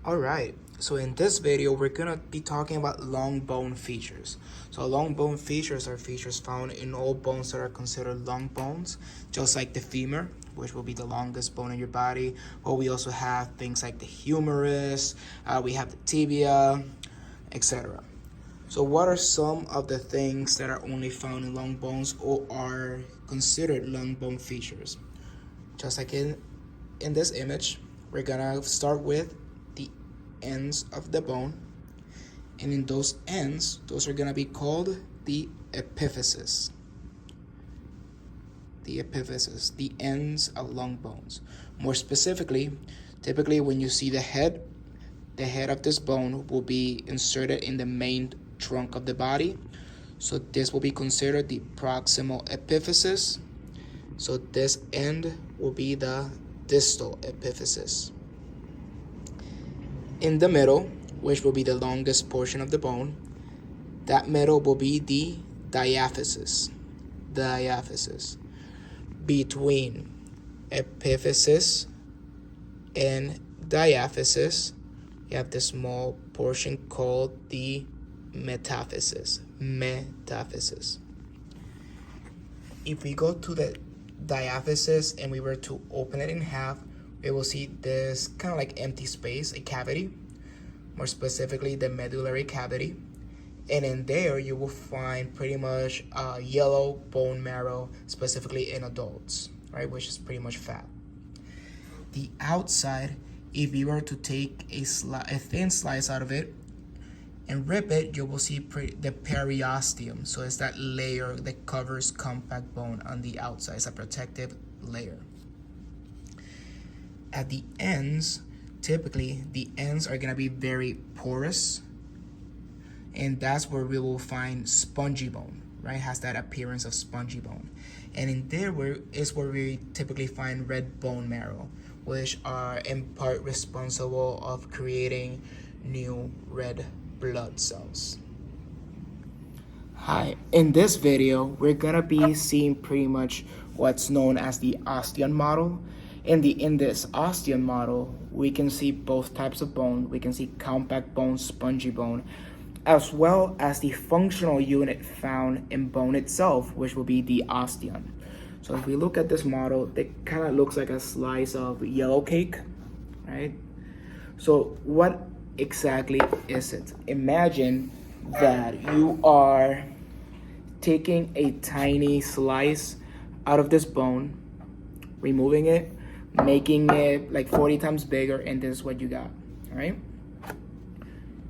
Alright, so in this video, we're gonna be talking about long bone features. So long bone features are features found in all bones that are considered long bones, just like the femur, which will be the longest bone in your body. But we also have things like the humerus, we have the tibia, etc. So what are some of the things that are only found in long bones or are considered long bone features? Just like in this image, we're gonna start with the ends of the bone, and in those ends, those are gonna be called the epiphysis. The epiphysis, the ends of long bones. More specifically, typically when you see the head of this bone will be inserted in the main trunk of the body. So this will be considered the proximal epiphysis. So this end will be the distal epiphysis. In the middle, which will be the longest portion of the bone, that middle will be the diaphysis. Diaphysis. Between epiphysis and diaphysis, you have the small portion called the metaphysis. Metaphysis. If we go to the diaphysis and we were to open it in half, we will see this kind of like empty space, a cavity, more specifically the medullary cavity. And in there you will find pretty much yellow bone marrow, specifically in adults, right, which is pretty much fat. The outside, if you were to take a thin slice out of it and rip it, you will see the periosteum. So it's that layer that covers compact bone on the outside. It's a protective layer. At the ends, typically the ends are gonna be very porous, and that's where we will find spongy bone, right? It has that appearance of spongy bone. And in there is where we typically find red bone marrow, which are in part responsible of creating new red blood cells. Hi, in this video, we're gonna be seeing pretty much what's known as the osteon model. In this osteon model, we can see both types of bone. We can see compact bone, spongy bone, as well as the functional unit found in bone itself, which will be the osteon. So if we look at this model, it kind of looks like a slice of yellow cake, right? So what exactly is it? Imagine that you are taking a tiny slice out of this bone, removing it, making it like 40 times bigger, and this is what you got, all right?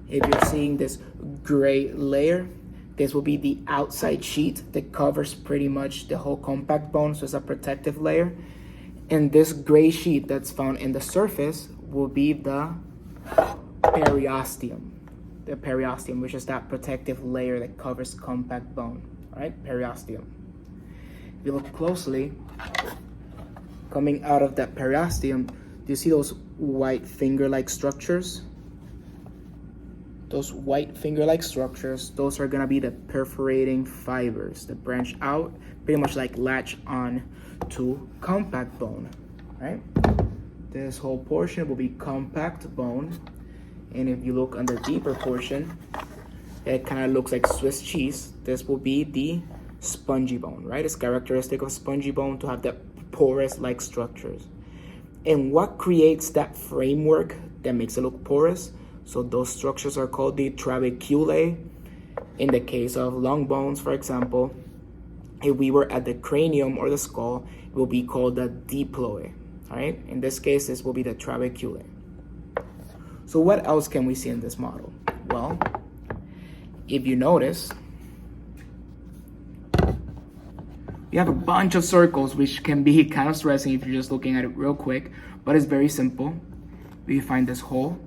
If you're seeing this gray layer, this will be the outside sheet that covers pretty much the whole compact bone, so it's a protective layer. And this gray sheet that's found in the surface will be the periosteum. The periosteum, which is that protective layer that covers compact bone, all right? Periosteum. If you look closely, coming out of that periosteum, do you see those white finger-like structures? Those white finger-like structures, those are gonna be the perforating fibers that branch out, pretty much like latch on to compact bone, right? This whole portion will be compact bone. And if you look on the deeper portion, it kind of looks like Swiss cheese. This will be the spongy bone, right? It's characteristic of spongy bone to have that porous-like structures. And what creates that framework that makes it look porous? So those structures are called the trabeculae. In the case of long bones, for example, if we were at the cranium or the skull, it will be called the diploe, all right? In this case, this will be the trabeculae. So what else can we see in this model? Well, if you notice, we have a bunch of circles, which can be kind of stressing if you're just looking at it real quick, but it's very simple. We find this hole.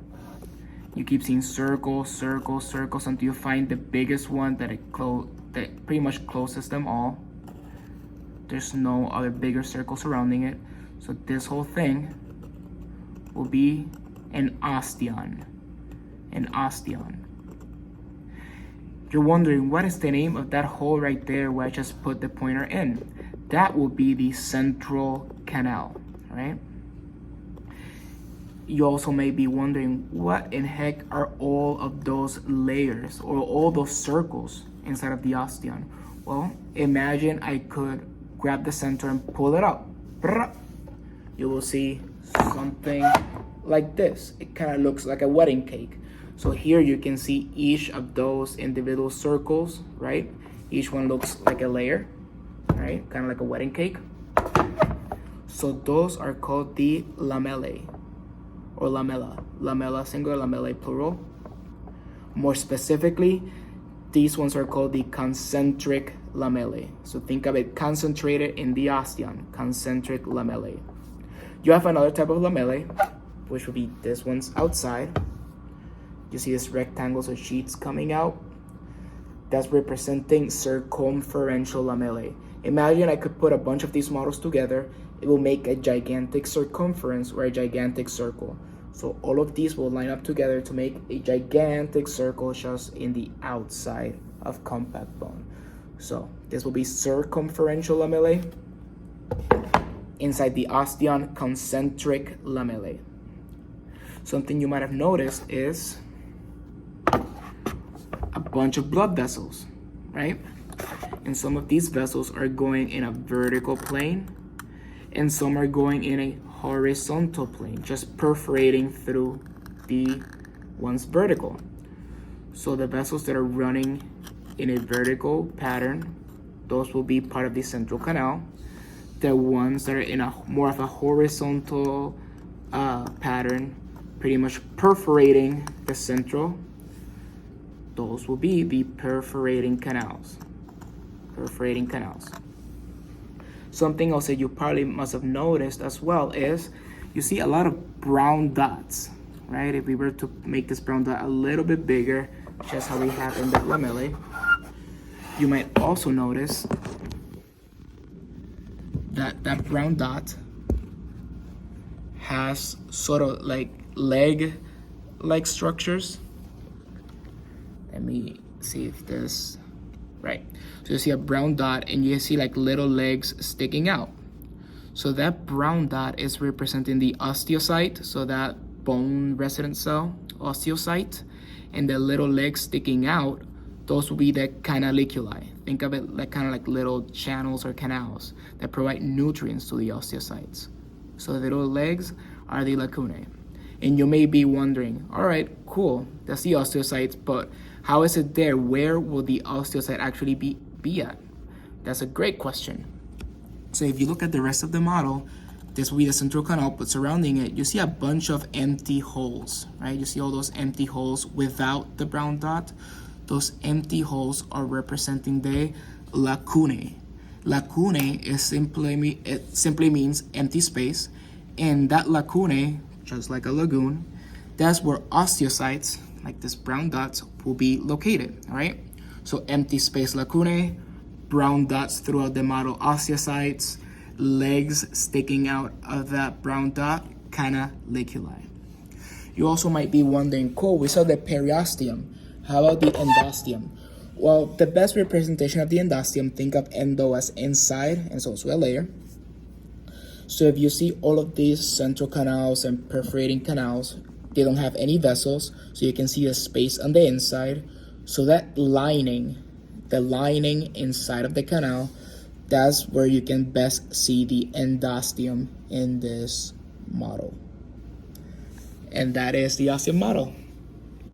You keep seeing circles, circles, circles until you find the biggest one that pretty much closes them all. There's no other bigger circle surrounding it. So this whole thing will be an osteon. An osteon. You're wondering, what is the name of that hole right there where I just put the pointer in? That will be the central canal, right? you also may be wondering, what in heck are all of those layers or all those circles inside of the osteon? Well, imagine I could grab the center and pull it up. You will see something like this. It kind of looks like a wedding cake. So here you can see each of those individual circles, right? Each one looks like a layer, right? Kind of like a wedding cake. So those are called the lamellae, or lamella. Lamella singular, lamellae plural. More specifically, these ones are called the concentric lamellae. So think of it concentrated in the osteon, concentric lamellae. You have another type of lamellae, which would be this one's outside. You see this rectangles or sheets coming out. That's representing circumferential lamellae. Imagine I could put a bunch of these models together. It will make a gigantic circumference or a gigantic circle. So all of these will line up together to make a gigantic circle just in the outside of compact bone. So this will be circumferential lamellae. Inside the osteon, concentric lamellae. Something you might have noticed is a bunch of blood vessels, right? And some of these vessels are going in a vertical plane, and some are going in a horizontal plane, just perforating through the ones vertical. So the vessels that are running in a vertical pattern, those will be part of the central canal. The ones that are in a more of a horizontal pattern, pretty much perforating the central, those will be the perforating canals. Perforating canals. Something else that you probably must have noticed as well is you see a lot of brown dots, right? If we were to make this brown dot a little bit bigger, just how we have in the lamellae, you might also notice that that brown dot has sort of like leg-like structures. Let me see if this, right. So you see a brown dot and you see like little legs sticking out. So that brown dot is representing the osteocyte, so that bone resident cell, osteocyte, and the little legs sticking out, those will be the canaliculi. Think of it like kind of like little channels or canals that provide nutrients to the osteocytes. So the little legs are the lacunae. And you may be wondering, all right, cool, that's the osteocytes, but how is it there? Where will the osteocyte actually be at? That's a great question. So if you look at the rest of the model, this will be the central canal, but surrounding it, you see a bunch of empty holes, right? You see all those empty holes without the brown dot. Those empty holes are representing the lacunae. Lacunae simply means empty space, and that lacunae, just like a lagoon, that's where osteocytes, like this brown dots, will be located, all right? So empty space lacunae, brown dots throughout the model osteocytes, legs sticking out of that brown dot, canaliculi. You also might be wondering, cool, we saw the periosteum. How about the endosteum? Well, the best representation of the endosteum, think of endo as inside, and so it's a layer. So if you see all of these central canals and perforating canals, they don't have any vessels, so you can see a space on the inside. So that lining, the lining inside of the canal, that's where you can best see the endosteum in this model. And that is the osteum model.